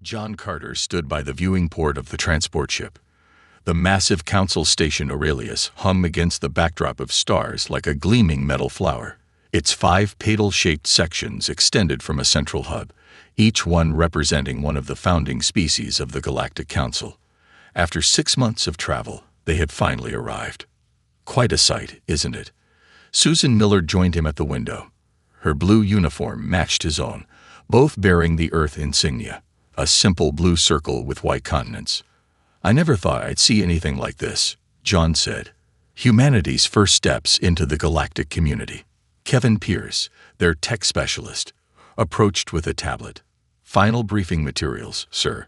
John Carter stood by the viewing port of the transport ship. The massive Council Station Aurelius hung against the backdrop of stars like a gleaming metal flower. Its 5 petal-shaped sections extended from a central hub, each one representing one of the founding species of the Galactic Council. After 6 months of travel, they had finally arrived. Quite a sight, isn't it? Susan Miller joined him at the window. Her blue uniform matched his own, both bearing the Earth insignia, a simple blue circle with white continents. "I never thought I'd see anything like this," John said. Humanity's first steps into the galactic community. Kevin Pierce, their tech specialist, approached with a tablet. "Final briefing materials, sir.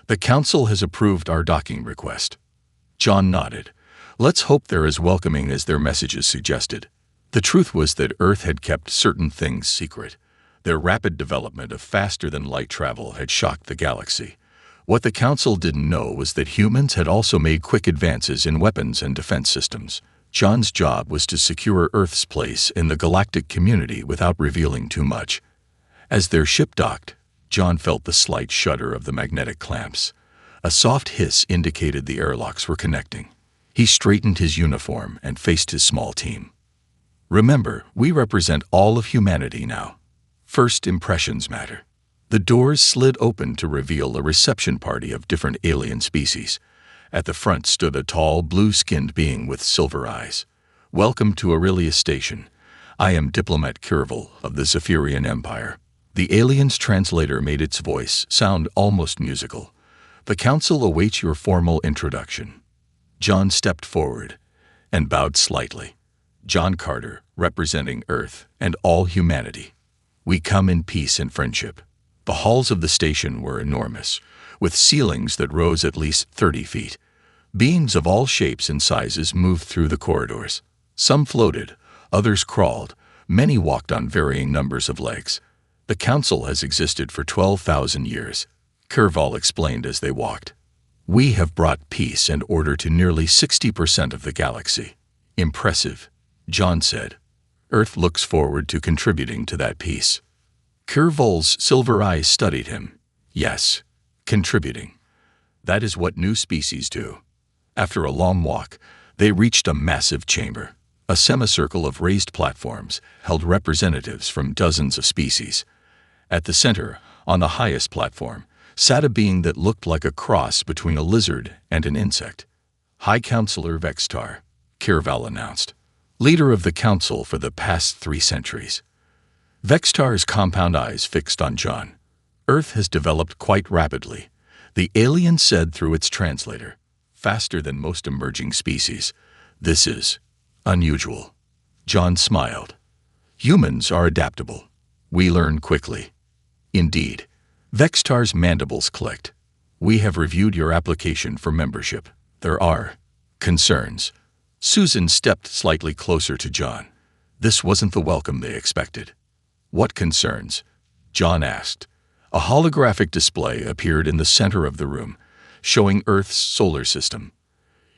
The Council has approved our docking request." John nodded. "Let's hope they're as welcoming as their messages suggested." The truth was that Earth had kept certain things secret. Their rapid development of faster-than-light travel had shocked the galaxy. What the Council didn't know was that humans had also made quick advances in weapons and defense systems. John's job was to secure Earth's place in the galactic community without revealing too much. As their ship docked, John felt the slight shudder of the magnetic clamps. A soft hiss indicated the airlocks were connecting. He straightened his uniform and faced his small team. "Remember, we represent all of humanity now. First impressions matter." The doors slid open to reveal a reception party of different alien species. At the front stood a tall, blue-skinned being with silver eyes. "Welcome to Aurelius Station. I am Diplomat Kirval of the Zephyrian Empire." The alien's translator made its voice sound almost musical. "The Council awaits your formal introduction." John stepped forward and bowed slightly. "John Carter, representing Earth and all humanity. We come in peace and friendship." The halls of the station were enormous, with ceilings that rose at least 30 feet. Beings of all shapes and sizes moved through the corridors. Some floated, others crawled, many walked on varying numbers of legs. "The Council has existed for 12,000 years, Kirval explained as they walked. "We have brought peace and order to nearly 60% of the galaxy." "Impressive," John said. "Earth looks forward to contributing to that peace." Kirval's silver eyes studied him. "Yes, contributing. That is what new species do." After a long walk, they reached a massive chamber. A semicircle of raised platforms held representatives from dozens of species. At the center, on the highest platform, sat a being that looked like a cross between a lizard and an insect. "High Counselor Vextar," Kirval announced, "leader of the Council for the past 3 centuries." Vextar's compound eyes fixed on John. "Earth has developed quite rapidly," the alien said through its translator. "Faster than most emerging species. This is unusual." John smiled. "Humans are adaptable. We learn quickly." "Indeed." Vextar's mandibles clicked. "We have reviewed your application for membership. There are concerns." Susan stepped slightly closer to John. This wasn't the welcome they expected. "What concerns?" John asked. A holographic display appeared in the center of the room, showing Earth's solar system.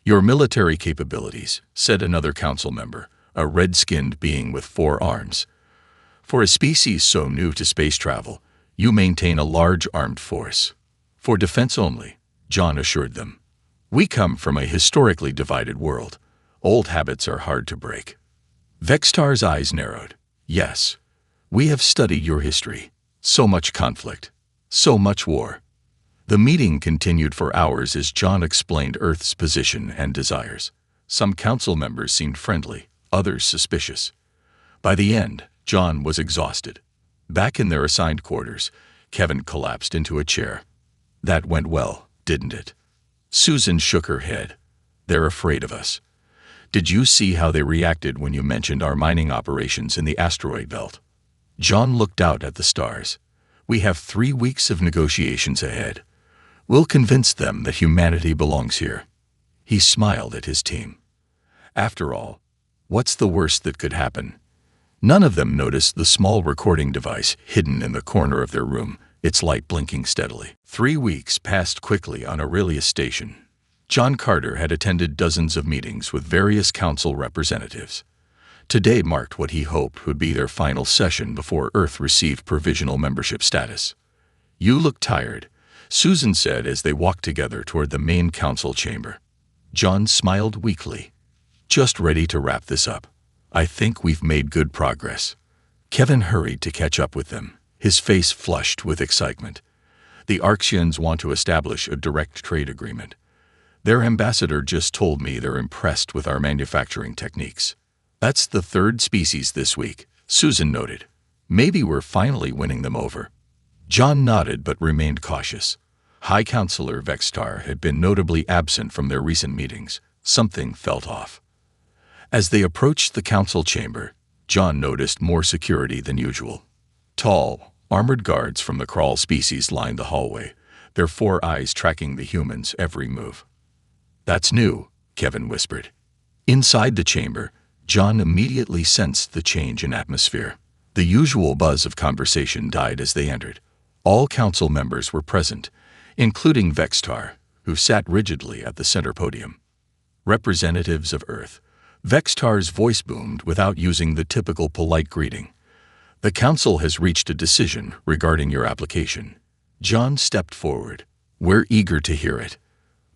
"Your military capabilities," said another council member, a red-skinned being with 4 arms. "For a species so new to space travel, you maintain a large armed force." "For defense only," John assured them. "We come from a historically divided world. Old habits are hard to break." Vextar's eyes narrowed. "Yes. We have studied your history. So much conflict. So much war." The meeting continued for hours as John explained Earth's position and desires. Some council members seemed friendly, others suspicious. By the end, John was exhausted. Back in their assigned quarters, Kevin collapsed into a chair. "That went well, didn't it?" Susan shook her head. "They're afraid of us. Did you see how they reacted when you mentioned our mining operations in the asteroid belt?" John looked out at the stars. "We have 3 weeks of negotiations ahead. We'll convince them that humanity belongs here." He smiled at his team. "After all, what's the worst that could happen?" None of them noticed the small recording device hidden in the corner of their room, its light blinking steadily. 3 weeks passed quickly on Aurelius Station. John Carter had attended dozens of meetings with various council representatives. Today marked what he hoped would be their final session before Earth received provisional membership status. "You look tired," Susan said as they walked together toward the main council chamber. John smiled weakly. Just ready to wrap this up. I think we've made good progress. Kevin hurried to catch up with them, his face flushed with excitement. The Arxians want to establish a direct trade agreement. Their ambassador just told me they're impressed with our manufacturing techniques. That's the third species this week, Susan noted. Maybe we're finally winning them over. John nodded but remained cautious. High Counselor Vextar had been notably absent from their recent meetings. Something felt off. As they approached the council chamber, John noticed more security than usual. Tall, armored guards from the crawl species lined the hallway, their 4 eyes tracking the humans' every move. That's new, Kevin whispered. Inside the chamber, John immediately sensed the change in atmosphere. The usual buzz of conversation died as they entered. All council members were present, including Vextar, who sat rigidly at the center podium. Representatives of Earth. Vextar's voice boomed without using the typical polite greeting. The council has reached a decision regarding your application. John stepped forward. We're eager to hear it.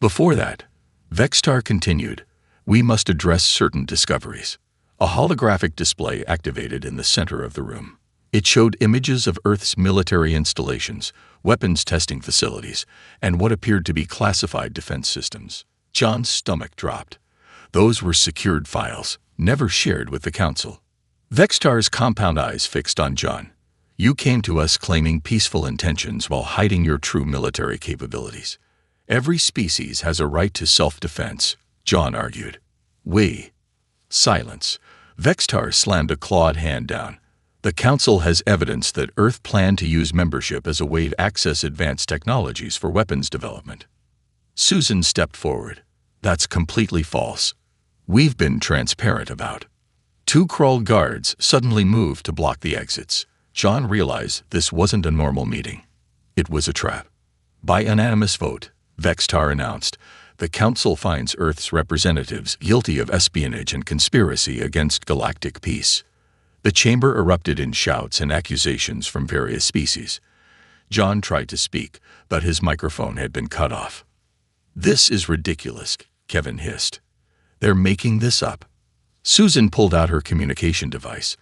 Before that, Vextar continued, we must address certain discoveries. A holographic display activated in the center of the room. It showed images of Earth's military installations, weapons testing facilities, and what appeared to be classified defense systems. John's stomach dropped. Those were secured files, never shared with the council. Vextar's compound eyes fixed on John. You came to us claiming peaceful intentions while hiding your true military capabilities. Every species has a right to self-defense, John argued. Silence. Vextar slammed a clawed hand down. The council has evidence that Earth planned to use membership as a way to access advanced technologies for weapons development. Susan stepped forward. That's completely false. We've been transparent about. 2 crawl guards suddenly moved to block the exits. John realized this wasn't a normal meeting. It was a trap. By unanimous vote, Vextar announced, the council finds Earth's representatives guilty of espionage and conspiracy against galactic peace. The chamber erupted in shouts and accusations from various species. John tried to speak, but his microphone had been cut off. This is ridiculous, Kevin hissed. They're making this up. Susan pulled out her communication device.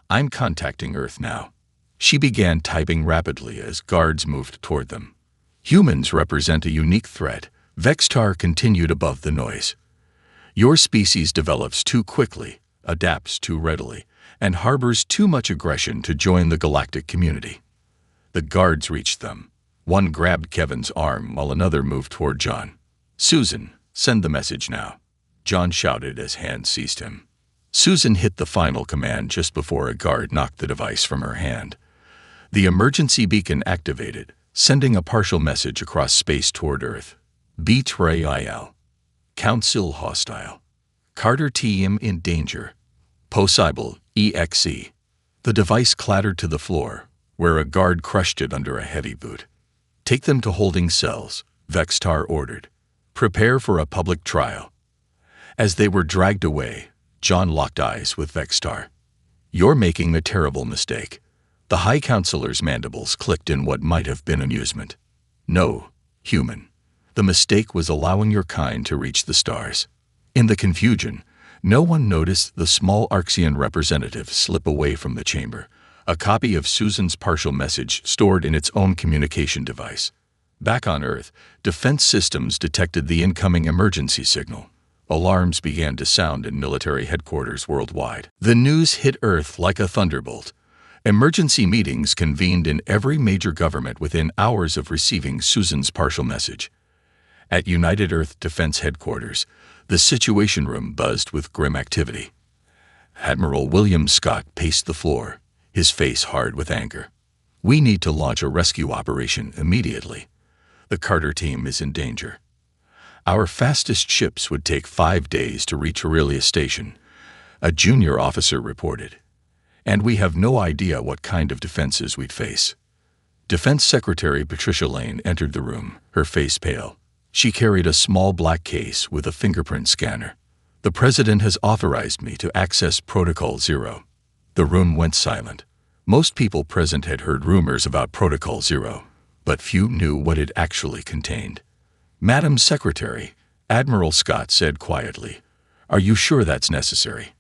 I'm contacting Earth now. She began typing rapidly as guards moved toward them. Humans represent a unique threat. Vextar continued above the noise. Your species develops too quickly, adapts too readily, and harbors too much aggression to join the galactic community. The guards reached them. One grabbed Kevin's arm while another moved toward John. Susan, send the message now. John shouted as hands seized him. Susan hit the final command just before a guard knocked the device from her hand. The emergency beacon activated, sending a partial message across space toward Earth. Betrayal. Council hostile. Carter Team in danger. Possible, EXE. The device clattered to the floor, where a guard crushed it under a heavy boot. Take them to holding cells, Vextar ordered. Prepare for a public trial. As they were dragged away, John locked eyes with Vextar. You're making a terrible mistake. The High Counselor's mandibles clicked in what might have been amusement. No, human. The mistake was allowing your kind to reach the stars. In the confusion, no one noticed the small Arxian representative slip away from the chamber, a copy of Susan's partial message stored in its own communication device. Back on Earth, defense systems detected the incoming emergency signal. Alarms began to sound in military headquarters worldwide. The news hit Earth like a thunderbolt. Emergency meetings convened in every major government within hours of receiving Susan's partial message. At United Earth Defense Headquarters, the Situation Room buzzed with grim activity. Admiral William Scott paced the floor, his face hard with anger. We need to launch a rescue operation immediately. The Carter team is in danger. Our fastest ships would take 5 days to reach Aurelia Station, a junior officer reported. And we have no idea what kind of defenses we'd face. Defense Secretary Patricia Lane entered the room, her face pale. She carried a small black case with a fingerprint scanner. The President has authorized me to access Protocol 0. The room went silent. Most people present had heard rumors about Protocol 0, but few knew what it actually contained. "Madam Secretary," Admiral Scott said quietly, "are you sure that's necessary?"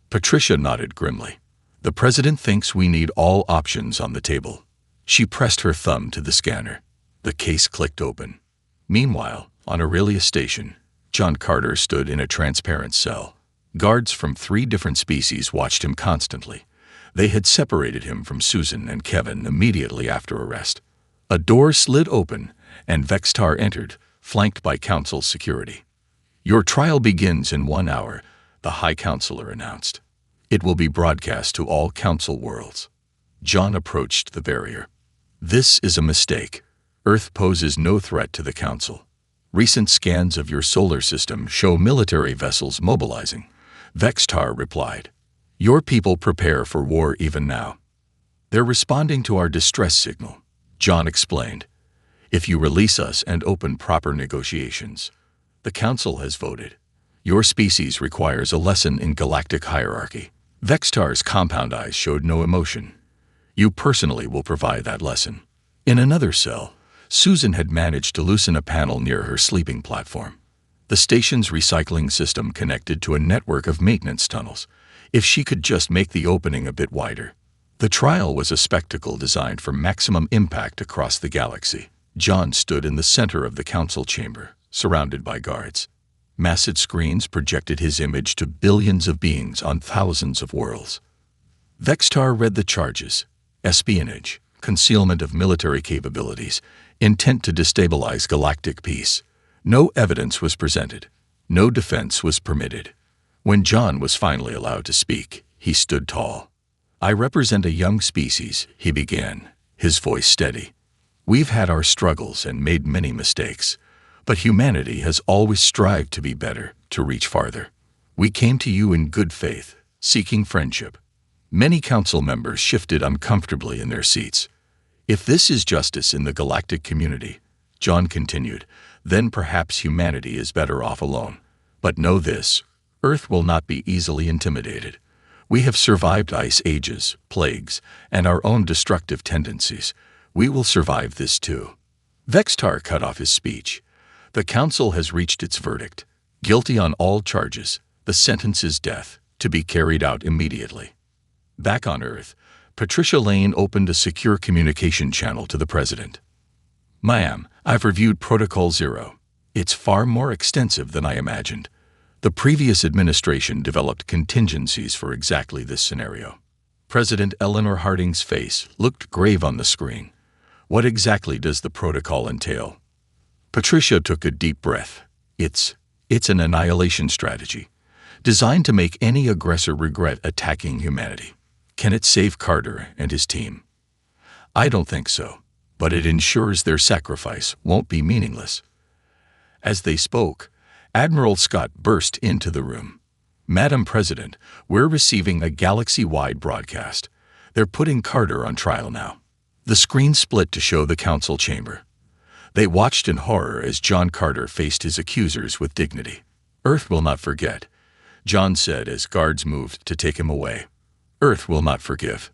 Patricia nodded grimly. "The President thinks we need all options on the table." She pressed her thumb to the scanner. The case clicked open. Meanwhile, on Aurelia Station, John Carter stood in a transparent cell. Guards from 3 different species watched him constantly. They had separated him from Susan and Kevin immediately after arrest. A door slid open, and Vextar entered, flanked by Council security. "Your trial begins in 1 hour," the High Counselor announced. "It will be broadcast to all Council worlds." John approached the barrier. "This is a mistake. Earth poses no threat to the Council. Recent scans of your solar system show military vessels mobilizing," Vextar replied. "Your people prepare for war even now. They're responding to our distress signal," John explained. "If you release us and open proper negotiations, the Council has voted. Your species requires a lesson in galactic hierarchy." Vextar's compound eyes showed no emotion. "You personally will provide that lesson." In another cell, Susan had managed to loosen a panel near her sleeping platform. The station's recycling system connected to a network of maintenance tunnels. If she could just make the opening a bit wider. The trial was a spectacle designed for maximum impact across the galaxy. John stood in the center of the Council chamber, surrounded by guards. Massive screens projected his image to billions of beings on thousands of worlds. Vextar read the charges: espionage, concealment of military capabilities, intent to destabilize galactic peace. No evidence was presented. No defense was permitted. When John was finally allowed to speak, he stood tall. "I represent a young species," he began, his voice steady. "We've had our struggles and made many mistakes, but humanity has always strived to be better, to reach farther. We came to you in good faith, seeking friendship." Many Council members shifted uncomfortably in their seats. "If this is justice in the galactic community," John continued, "then perhaps humanity is better off alone. But know this: Earth will not be easily intimidated. We have survived ice ages, plagues, and our own destructive tendencies. We will survive this too." Vextar cut off his speech. "The Council has reached its verdict. Guilty on all charges. The sentence is death, to be carried out immediately." Back on Earth, Patricia Lane opened a secure communication channel to the President. "Ma'am, I've reviewed Protocol 0. It's far more extensive than I imagined. The previous administration developed contingencies for exactly this scenario." President Eleanor Harding's face looked grave on the screen. "What exactly does the protocol entail?" Patricia took a deep breath. It's an annihilation strategy, designed to make any aggressor regret attacking humanity." "Can it save Carter and his team?" "I don't think so, but it ensures their sacrifice won't be meaningless." As they spoke, Admiral Scott burst into the room. "Madam President, we're receiving a galaxy-wide broadcast. They're putting Carter on trial now." The screen split to show the Council chamber. They watched in horror as John Carter faced his accusers with dignity. "Earth will not forget," John said as guards moved to take him away. "Earth will not forgive."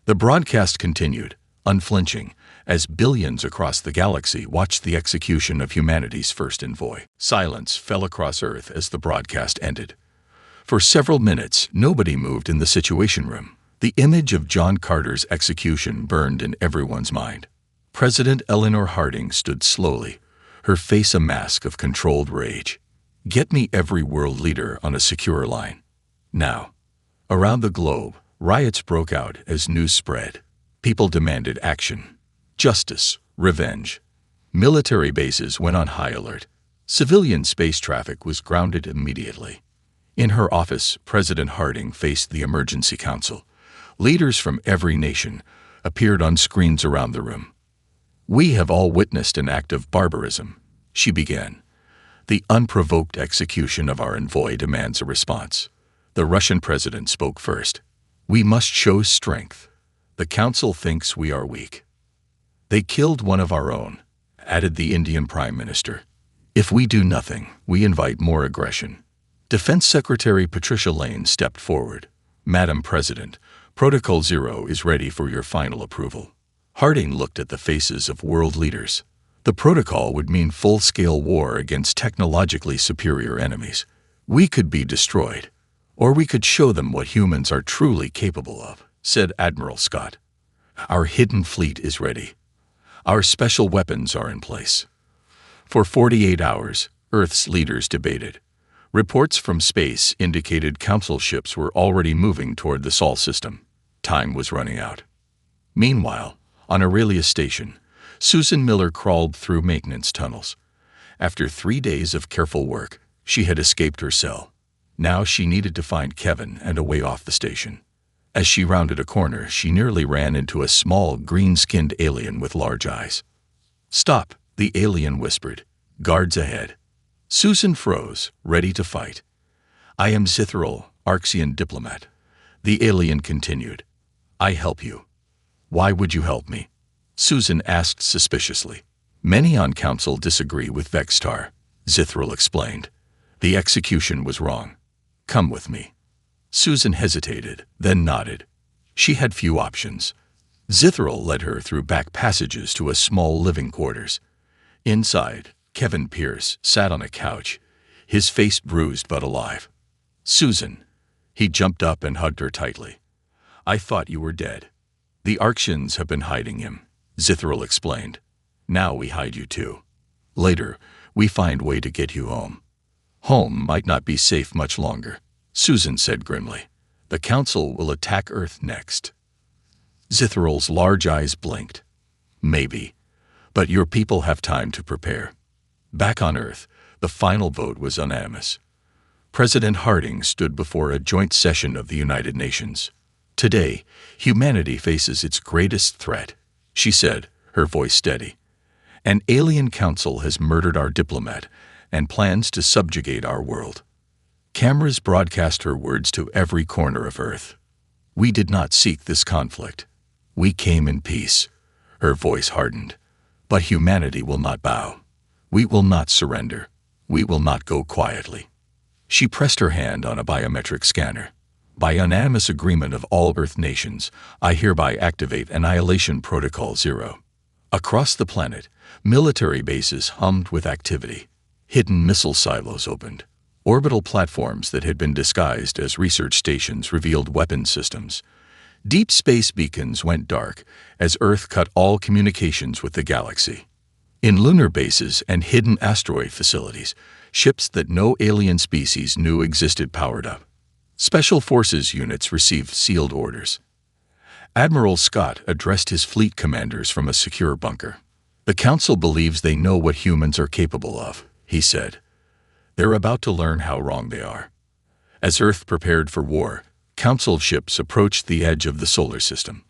The broadcast continued, unflinching, as billions across the galaxy watched the execution of humanity's first envoy. Silence fell across Earth as the broadcast ended. For several minutes, nobody moved in the Situation Room. The image of John Carter's execution burned in everyone's mind. President Eleanor Harding stood slowly, her face a mask of controlled rage. "Get me every world leader on a secure line. Now." Around the globe, riots broke out as news spread. People demanded action. Justice, revenge. Military bases went on high alert. Civilian space traffic was grounded immediately. In her office, President Harding faced the Emergency Council. Leaders from every nation appeared on screens around the room. "We have all witnessed an act of barbarism," she began. "The unprovoked execution of our envoy demands a response." The Russian president spoke first. "We must show strength. The Council thinks we are weak." "They killed one of our own," added the Indian Prime Minister. "If we do nothing, we invite more aggression." Defense Secretary Patricia Lane stepped forward. "Madam President, Protocol 0 is ready for your final approval." Harding looked at the faces of world leaders. The protocol would mean full-scale war against technologically superior enemies. We could be destroyed, or we could show them what humans are truly capable of, said Admiral Scott. Our hidden fleet is ready. Our special weapons are in place. For 48 hours, Earth's leaders debated. Reports from space indicated Council ships were already moving toward the Sol system. Time was running out. Meanwhile, on Aurelius Station, Susan Miller crawled through maintenance tunnels. After 3 days of careful work, she had escaped her cell. Now she needed to find Kevin and a way off the station. As she rounded a corner, she nearly ran into a small, green-skinned alien with large eyes. "Stop," the alien whispered. "Guards ahead." Susan froze, ready to fight. "I am Zithril, Arxian diplomat." The alien continued. "I help you." "Why would you help me?" Susan asked suspiciously. "Many on Council disagree with Vextar," Zithril explained. "The execution was wrong. Come with me." Susan hesitated, then nodded. She had few options. Zithril led her through back passages to a small living quarters. Inside, Kevin Pierce sat on a couch, his face bruised but alive. "Susan." He jumped up and hugged her tightly. "I thought you were dead." "The Arxians have been hiding him," Zithril explained. "Now we hide you too. Later, we find way to get you home." "Home might not be safe much longer," Susan said grimly. "The Council will attack Earth next." Zithril's large eyes blinked. "Maybe. But your people have time to prepare." Back on Earth, the final vote was unanimous. President Harding stood before a joint session of the United Nations. "Today, humanity faces its greatest threat," she said, her voice steady. "An alien council has murdered our diplomat and plans to subjugate our world." Cameras broadcast her words to every corner of Earth. "We did not seek this conflict. We came in peace." Her voice hardened. "But humanity will not bow. We will not surrender. We will not go quietly." She pressed her hand on a biometric scanner. "By unanimous agreement of all Earth nations, I hereby activate Annihilation Protocol 0. Across the planet, military bases hummed with activity. Hidden missile silos opened. Orbital platforms that had been disguised as research stations revealed weapon systems. Deep space beacons went dark as Earth cut all communications with the galaxy. In lunar bases and hidden asteroid facilities, ships that no alien species knew existed powered up. Special Forces units received sealed orders. Admiral Scott addressed his fleet commanders from a secure bunker. "The Council believes they know what humans are capable of," he said. "They're about to learn how wrong they are." As Earth prepared for war, Council ships approached the edge of the solar system.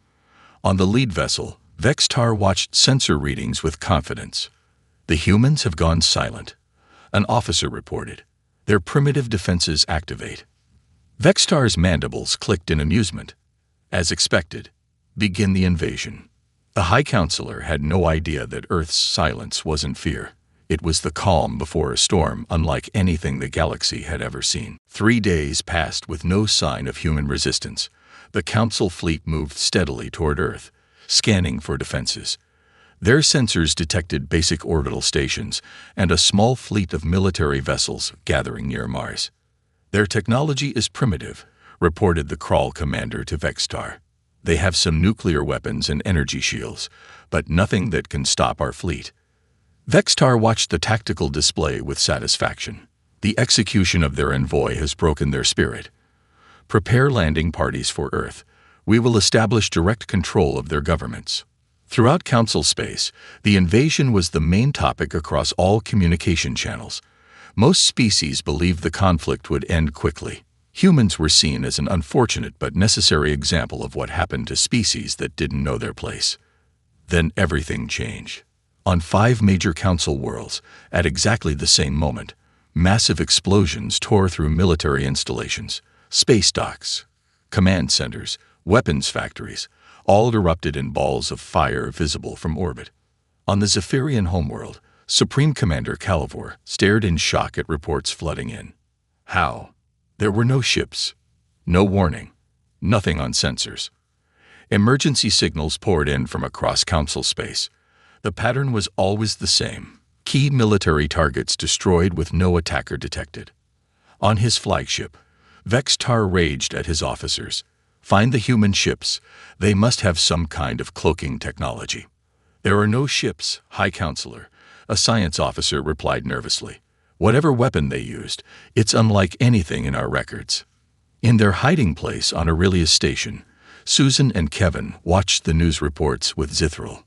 On the lead vessel, Vextar watched sensor readings with confidence. "The humans have gone silent," an officer reported. "Their primitive defenses activate." Vextar's mandibles clicked in amusement. As expected, begin the invasion. The High Counselor had no idea that Earth's silence wasn't fear. It was the calm before a storm, unlike anything the galaxy had ever seen. 3 days passed with no sign of human resistance. The Council fleet moved steadily toward Earth, scanning for defenses. Their sensors detected basic orbital stations and a small fleet of military vessels gathering near Mars. "Their technology is primitive," reported the Crawl commander to Vextar. "They have some nuclear weapons and energy shields, but nothing that can stop our fleet." Vextar watched the tactical display with satisfaction. The execution of their envoy has broken their spirit. "Prepare landing parties for Earth. We will establish direct control of their governments." Throughout Council space, the invasion was the main topic across all communication channels. Most species believed the conflict would end quickly. Humans were seen as an unfortunate but necessary example of what happened to species that didn't know their place. Then everything changed. On 5 major Council worlds, at exactly the same moment, massive explosions tore through military installations, space docks, command centers, weapons factories, all erupted in balls of fire visible from orbit. On the Zephyrian homeworld, Supreme Commander Calivor stared in shock at reports flooding in. How? There were no ships, no warning, nothing on sensors. Emergency signals poured in from across Council space. The pattern was always the same. Key military targets destroyed with no attacker detected. On his flagship, Vex-Tar raged at his officers. Find the human ships. They must have some kind of cloaking technology. There are no ships, High Counselor, a science officer replied nervously. Whatever weapon they used, it's unlike anything in our records. In their hiding place on Aurelius Station, Susan and Kevin watched the news reports with Zithril.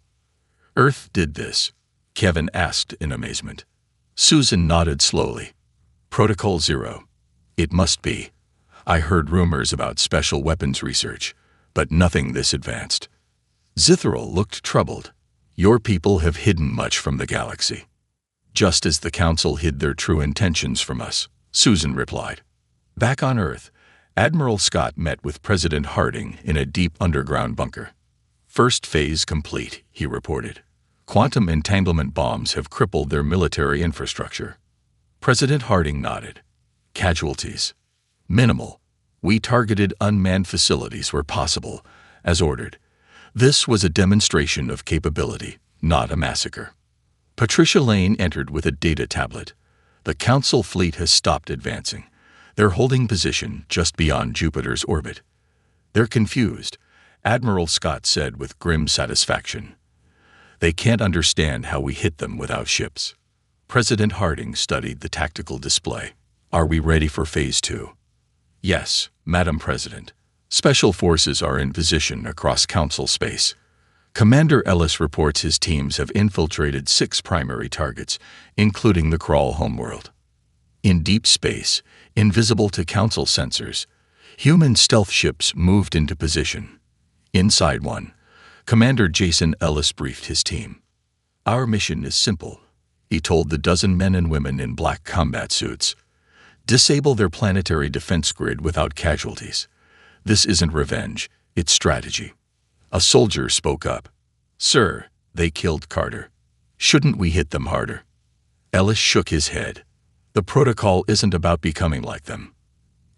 Earth did this? Kevin asked in amazement. Susan nodded slowly. Protocol 0. It must be. I heard rumors about special weapons research, but nothing this advanced. Zithril looked troubled. Your people have hidden much from the galaxy. Just as the Council hid their true intentions from us, Susan replied. Back on Earth, Admiral Scott met with President Harding in a deep underground bunker. First phase complete, he reported. Quantum entanglement bombs have crippled their military infrastructure. President Harding nodded. Casualties? Minimal. We targeted unmanned facilities where possible, as ordered. This was a demonstration of capability, not a massacre. Patricia Lane entered with a data tablet. The Council fleet has stopped advancing. They're holding position just beyond Jupiter's orbit. They're confused, Admiral Scott said with grim satisfaction. They can't understand how we hit them without ships. President Harding studied the tactical display. Are we ready for Phase 2? Yes, Madam President. Special forces are in position across Council space. Commander Ellis reports his teams have infiltrated 6 primary targets, including the Crawl homeworld. In deep space, invisible to Council sensors, human stealth ships moved into position. Inside one, Commander Jason Ellis briefed his team. Our mission is simple, he told the dozen men and women in black combat suits. Disable their planetary defense grid without casualties. This isn't revenge, it's strategy. A soldier spoke up. Sir, they killed Carter. Shouldn't we hit them harder? Ellis shook his head. The protocol isn't about becoming like them.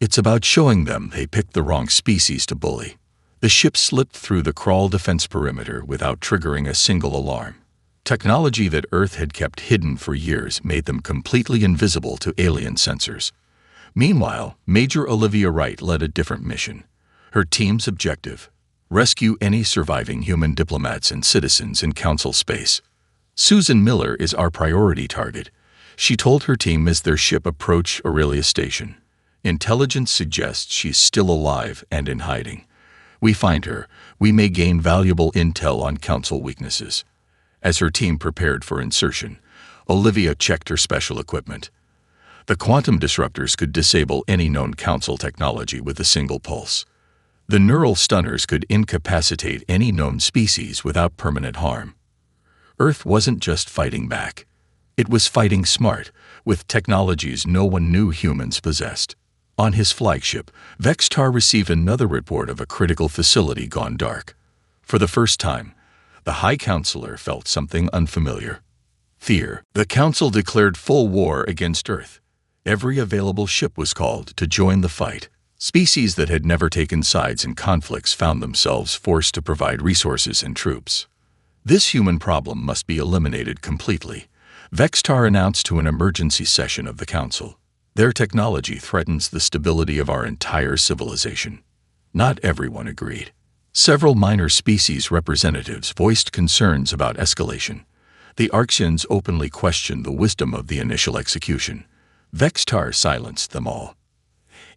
It's about showing them they picked the wrong species to bully. The ship slipped through the Crawl defense perimeter without triggering a single alarm. Technology that Earth had kept hidden for years made them completely invisible to alien sensors. Meanwhile, Major Olivia Wright led a different mission. Her team's objective: rescue any surviving human diplomats and citizens in Council space. Susan Miller is our priority target, she told her team as their ship approached Aurelius Station. Intelligence suggests she's still alive and in hiding. We find her, we may gain valuable intel on Council weaknesses. As her team prepared for insertion, Olivia checked her special equipment. The quantum disruptors could disable any known Council technology with a single pulse. The neural stunners could incapacitate any known species without permanent harm. Earth wasn't just fighting back. It was fighting smart, with technologies no one knew humans possessed. On his flagship, Vex-Tar received another report of a critical facility gone dark. For the first time, the High Counselor felt something unfamiliar. Fear. The Council declared full war against Earth. Every available ship was called to join the fight. Species that had never taken sides in conflicts found themselves forced to provide resources and troops. This human problem must be eliminated completely, Vex-Tar announced to an emergency session of the Council. Their technology threatens the stability of our entire civilization. Not everyone agreed. Several minor species representatives voiced concerns about escalation. The Arxians openly questioned the wisdom of the initial execution. Vex-Tar silenced them all.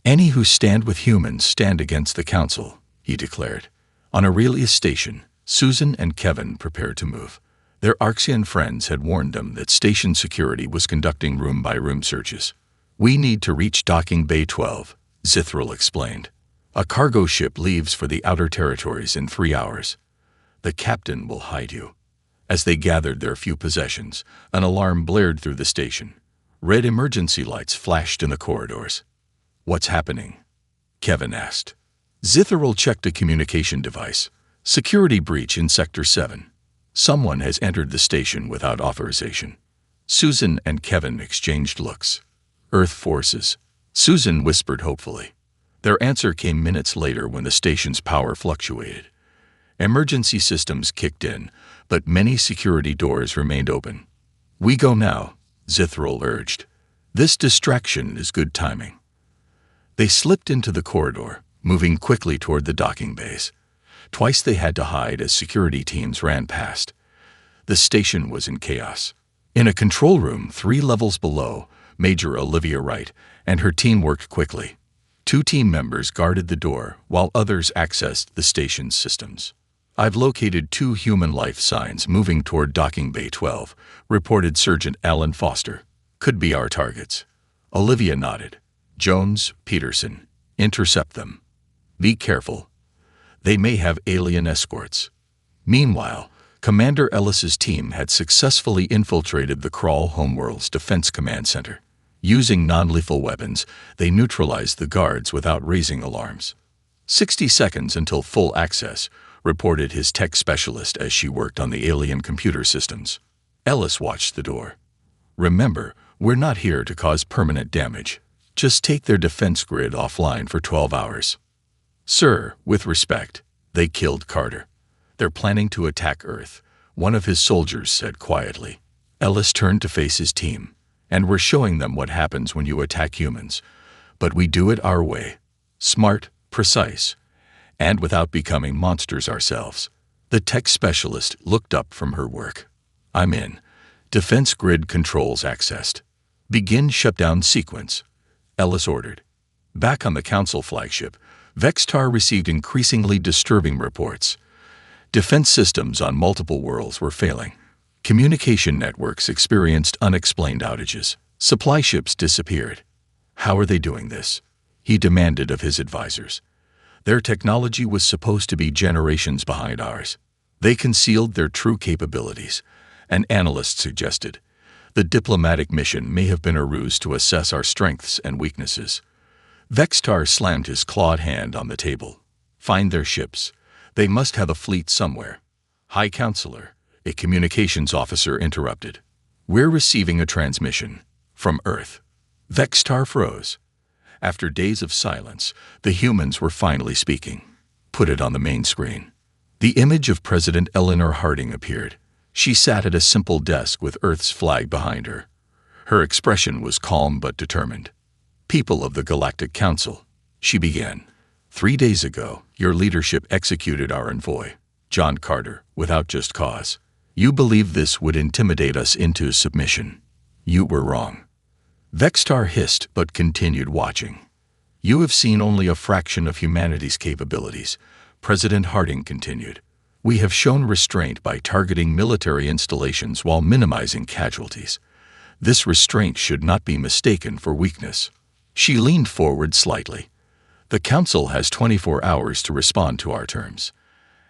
Any who stand with humans stand against the Council, he declared. On Aurelius Station, Susan and Kevin prepared to move. Their Arxian friends had warned them that station security was conducting room-by-room searches. We need to reach Docking Bay 12, Zithril explained. A cargo ship leaves for the outer territories in 3 hours. The captain will hide you. As they gathered their few possessions, an alarm blared through the station. Red emergency lights flashed in the corridors. What's happening? Kevin asked. Zithril checked a communication device. Security breach in Sector 7. Someone has entered the station without authorization. Susan and Kevin exchanged looks. Earth forces. Susan whispered hopefully. Their answer came minutes later when the station's power fluctuated. Emergency systems kicked in, but many security doors remained open. "We go now," Zithril urged. "This distraction is good timing." They slipped into the corridor, moving quickly toward the docking bays. Twice they had to hide as security teams ran past. The station was in chaos. In a control room 3 levels below, Major Olivia Wright and her team worked quickly. 2 team members guarded the door while others accessed the station's systems. "I've located 2 human life signs moving toward docking bay 12, reported Sergeant Alan Foster. "Could be our targets." Olivia nodded. "Jones, Peterson, intercept them. Be careful. They may have alien escorts." Meanwhile, Commander Ellis's team had successfully infiltrated the Krull Homeworld's Defense Command Center. Using non-lethal weapons, they neutralized the guards without raising alarms. 60 seconds until full access, reported his tech specialist as she worked on the alien computer systems. Ellis watched the door. "Remember, we're not here to cause permanent damage. Just take their defense grid offline for 12 hours. "Sir, with respect, they killed Carter. They're planning to attack Earth," one of his soldiers said quietly. Ellis turned to face his team. "And we're showing them what happens when you attack humans. But we do it our way. Smart, precise, and without becoming monsters ourselves." The tech specialist looked up from her work. "I'm in. Defense grid controls accessed. Begin shutdown sequence," Ellis ordered. Back on the Council flagship, Vextar received increasingly disturbing reports. Defense systems on multiple worlds were failing. Communication networks experienced unexplained outages. Supply ships disappeared. "How are they doing this?" he demanded of his advisors. Their technology was supposed to be generations behind ours. They concealed their true capabilities, an analyst suggested. The diplomatic mission may have been a ruse to assess our strengths and weaknesses. Vextar slammed his clawed hand on the table. "Find their ships. They must have a fleet somewhere." "High Counselor," a communications officer interrupted. "We're receiving a transmission from Earth." Vextar froze. After days of silence, the humans were finally speaking. "Put it on the main screen." The image of President Eleanor Harding appeared. She sat at a simple desk with Earth's flag behind her. Her expression was calm but determined. "People of the Galactic Council," she began. "3 days ago, your leadership executed our envoy, John Carter, without just cause. You believed this would intimidate us into submission. You were wrong." Vextar hissed but continued watching. "You have seen only a fraction of humanity's capabilities," President Harding continued. "We have shown restraint by targeting military installations while minimizing casualties. This restraint should not be mistaken for weakness." She leaned forward slightly. "The Council has 24 hours to respond to our terms.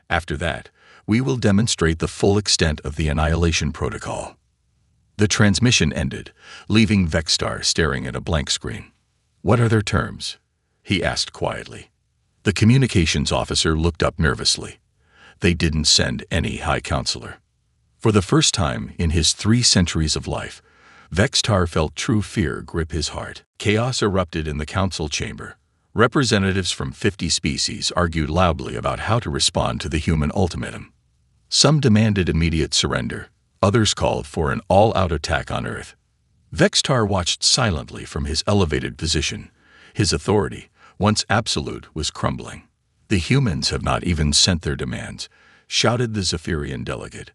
After that, we will demonstrate the full extent of the Annihilation Protocol." The transmission ended, leaving Vextar staring at a blank screen. "What are their terms?" he asked quietly. The communications officer looked up nervously. "They didn't send any High Counselor." For the first time in his 3 centuries of life, Vextar felt true fear grip his heart. Chaos erupted in the Council chamber. Representatives from 50 species argued loudly about how to respond to the human ultimatum. Some demanded immediate surrender. Others called for an all-out attack on Earth. Vextar watched silently from his elevated position. His authority, once absolute, was crumbling. "The humans have not even sent their demands," shouted the Zephyrian delegate.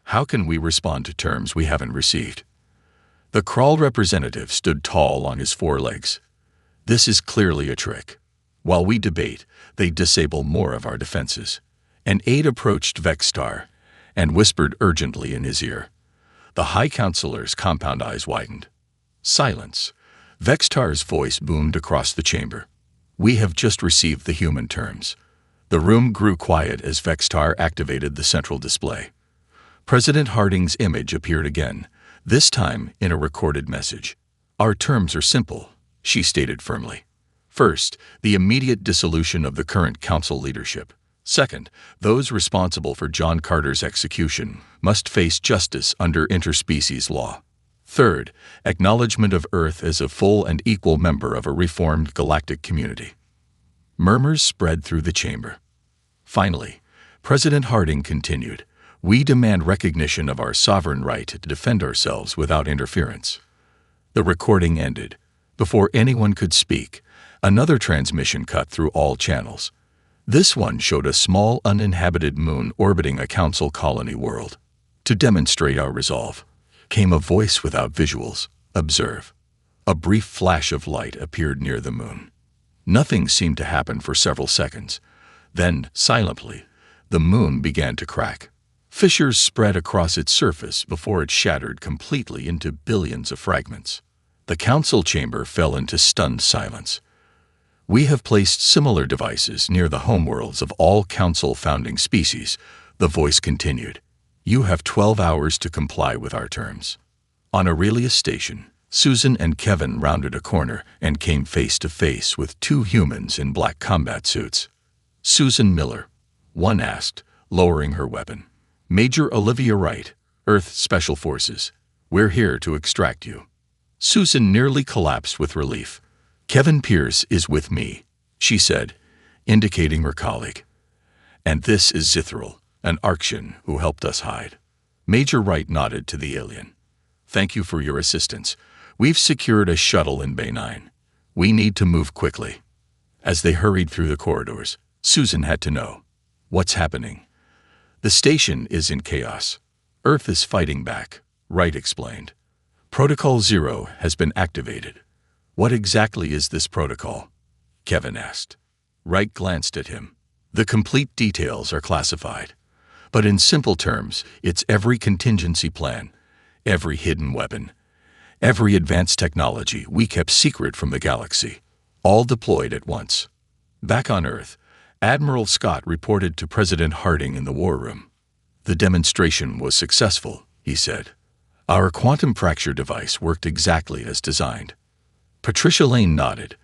"How can we respond to terms we haven't received?" The Krull representative stood tall on his 4 legs. "This is clearly a trick. While we debate, they disable more of our defenses." An aide approached Vextar and whispered urgently in his ear. The High Counselor's compound eyes widened. "Silence." Vextar's voice boomed across the chamber. "We have just received the human terms." The room grew quiet as Vextar activated the central display. President Harding's image appeared again, this time in a recorded message. "Our terms are simple," she stated firmly. "First, the immediate dissolution of the current Council leadership. Second, those responsible for John Carter's execution must face justice under interspecies law. Third, acknowledgement of Earth as a full and equal member of a reformed galactic community." Murmurs spread through the chamber. Finally, President Harding continued, "We demand recognition of our sovereign right to defend ourselves without interference." The recording ended. Before anyone could speak, another transmission cut through all channels. This one showed a small uninhabited moon orbiting a council colony world. "To demonstrate our resolve," came a voice without visuals. "Observe." A brief flash of light appeared near the moon. Nothing seemed to happen for several seconds. Then, silently, the moon began to crack. Fissures spread across its surface before it shattered completely into billions of fragments. The council chamber fell into stunned silence. "We have placed similar devices near the homeworlds of all council founding species," the voice continued. "You have 12 hours to comply with our terms." On Aurelius Station, Susan and Kevin rounded a corner and came face to face with two humans in black combat suits. "Susan Miller," one asked, lowering her weapon. "Major Olivia Wright, Earth Special Forces. We're here to extract you." Susan nearly collapsed with relief. "Kevin Pierce is with me," she said, indicating her colleague. "And this is Zithral, an Arxian who helped us hide." Major Wright nodded to the alien. "Thank you for your assistance. We've secured a shuttle in Bay 9. We need to move quickly." As they hurried through the corridors, Susan had to know, "What's happening?" "The station is in chaos. Earth is fighting back," Wright explained. "Protocol 0 has been activated." "What exactly is this protocol?" Kevin asked. Wright glanced at him. "The complete details are classified. But in simple terms, it's every contingency plan, every hidden weapon, every advanced technology we kept secret from the galaxy, all deployed at once." Back on Earth, Admiral Scott reported to President Harding in the war room. "The demonstration was successful," he said. "Our quantum fracture device worked exactly as designed." Patricia Lane nodded.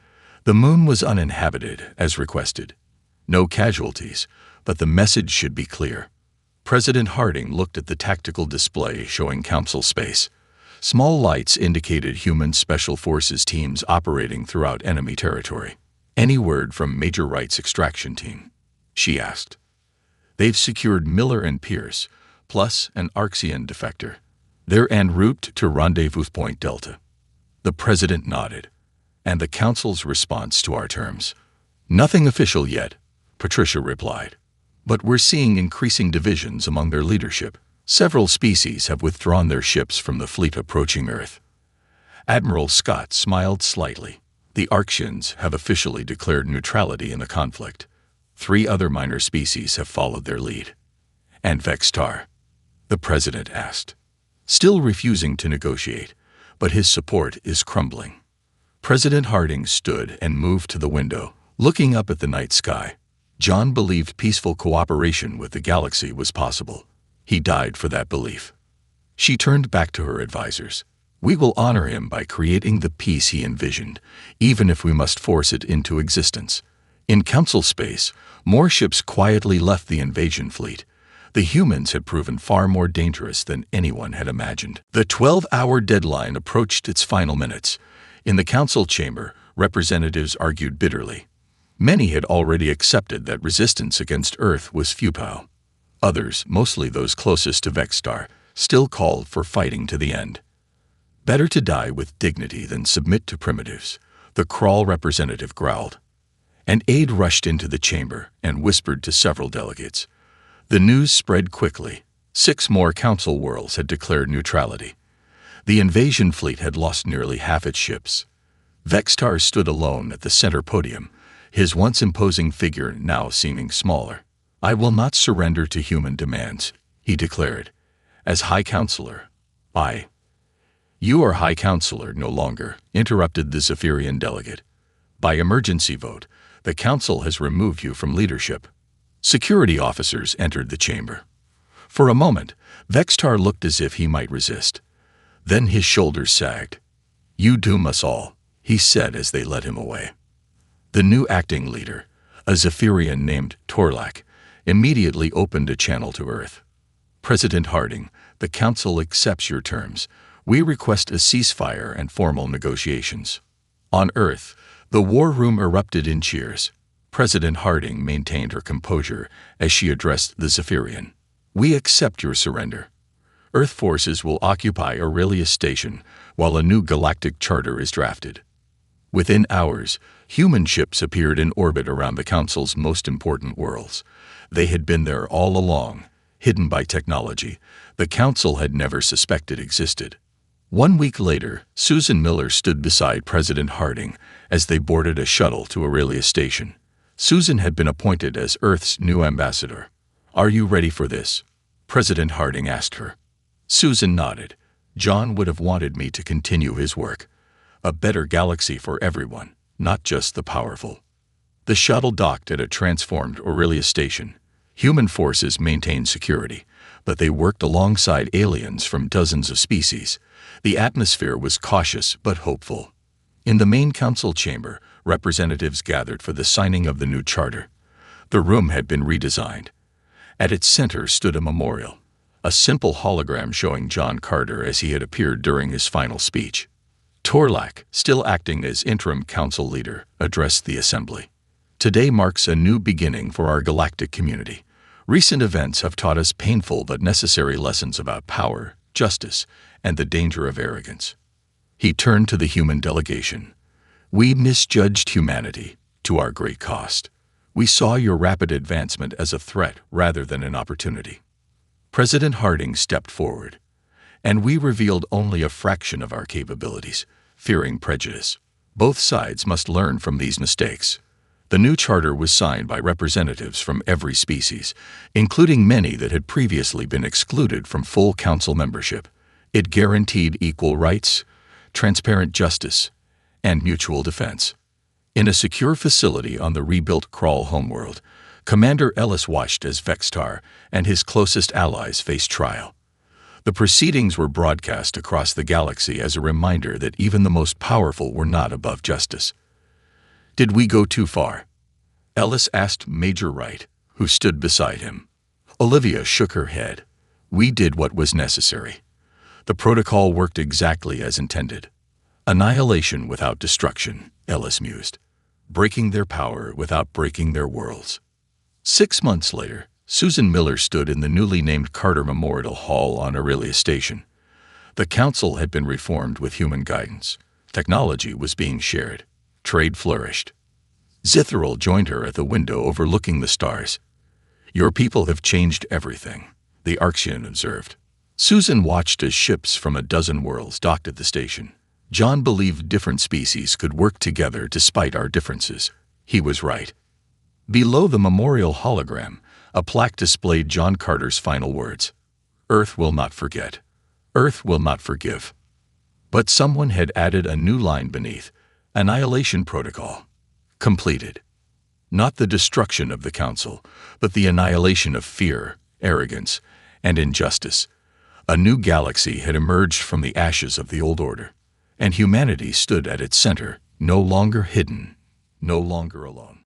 "The moon was uninhabited, as requested. No casualties, but the message should be clear." President Harding looked at the tactical display showing council space. Small lights indicated human special forces teams operating throughout enemy territory. "Any word from Major Wright's extraction team?" she asked. "They've secured Miller and Pierce, plus an Arxian defector. They're en route to Rendezvous Point Delta." The president nodded. "And the council's response to our terms?" "Nothing official yet," Patricia replied. "But we're seeing increasing divisions among their leadership. Several species have withdrawn their ships from the fleet approaching Earth." Admiral Scott smiled slightly. "The Arxians have officially declared neutrality in the conflict. 3 other minor species have followed their lead." "And Vextar?" the president asked. "Still refusing to negotiate, but his support is crumbling." President Harding stood and moved to the window, looking up at the night sky. John believed peaceful cooperation with the galaxy was possible. He died for that belief. She turned back to her advisors. "We will honor him by creating the peace he envisioned, even if we must force it into existence." In council space, more ships quietly left the invasion fleet. The humans had proven far more dangerous than anyone had imagined. The 12-hour deadline approached its final minutes. In the council chamber, representatives argued bitterly. Many had already accepted that resistance against Earth was futile. Others, mostly those closest to Vextar, still called for fighting to the end. "Better to die with dignity than submit to primitives," the Crawl representative growled. An aide rushed into the chamber and whispered to several delegates. The news spread quickly. 6 more council worlds had declared neutrality. The invasion fleet had lost nearly half its ships. Vextar stood alone at the center podium, his once imposing figure now seeming smaller. "I will not surrender to human demands," he declared. "As High Counselor, I—" "You are High Counselor no longer," interrupted the Zephyrian delegate. "By emergency vote, the Council has removed you from leadership." Security officers entered the chamber. For a moment, Vextar looked as if he might resist. Then his shoulders sagged. "You doom us all," he said as they led him away. The new acting leader, a Zephyrian named Torlak, immediately opened a channel to Earth. "President Harding, the Council accepts your terms. We request a ceasefire and formal negotiations." On Earth, the war room erupted in cheers. President Harding maintained her composure as she addressed the Zephyrian. "We accept your surrender. Earth forces will occupy Aurelia Station while a new galactic charter is drafted." Within hours, human ships appeared in orbit around the Council's most important worlds. They had been there all along, hidden by technology the Council had never suspected existed. 1 week later, Susan Miller stood beside President Harding as they boarded a shuttle to Aurelia Station. Susan had been appointed as Earth's new ambassador. "Are you ready for this?" President Harding asked her. Susan nodded. "John would have wanted me to continue his work. A better galaxy for everyone, not just the powerful." The shuttle docked at a transformed Aurelia Station. Human forces maintained security, but they worked alongside aliens from dozens of species. The atmosphere was cautious but hopeful. In the main council chamber, representatives gathered for the signing of the new charter. The room had been redesigned. At its center stood a memorial, a simple hologram showing John Carter as he had appeared during his final speech. Torlak, still acting as interim council leader, addressed the assembly. "Today marks a new beginning for our galactic community. Recent events have taught us painful but necessary lessons about power, justice, and the danger of arrogance." He turned to the human delegation. "We misjudged humanity, to our great cost. We saw your rapid advancement as a threat rather than an opportunity." President Harding stepped forward. "And we revealed only a fraction of our capabilities, fearing prejudice. Both sides must learn from these mistakes." The new charter was signed by representatives from every species, including many that had previously been excluded from full council membership. It guaranteed equal rights, transparent justice, and mutual defense. In a secure facility on the rebuilt Krull homeworld, Commander Ellis watched as Vextar and his closest allies faced trial. The proceedings were broadcast across the galaxy as a reminder that even the most powerful were not above justice. "Did we go too far?" Ellis asked Major Wright, who stood beside him. Olivia shook her head. "We did what was necessary. The protocol worked exactly as intended. Annihilation without destruction," Ellis mused. "Breaking their power without breaking their worlds." 6 months later, Susan Miller stood in the newly named Carter Memorial Hall on Aurelia Station. The council had been reformed with human guidance. Technology was being shared. Trade flourished. Zithril joined her at the window overlooking the stars. "Your people have changed everything," the Arxian observed. Susan watched as ships from a dozen worlds docked at the station. John believed different species could work together despite our differences. He was right. Below the memorial hologram, a plaque displayed John Carter's final words. "Earth will not forget. Earth will not forgive." But someone had added a new line beneath: "Annihilation Protocol. Completed." Not the destruction of the Council, but the annihilation of fear, arrogance, and injustice. A new galaxy had emerged from the ashes of the old order, and humanity stood at its center, no longer hidden, no longer alone.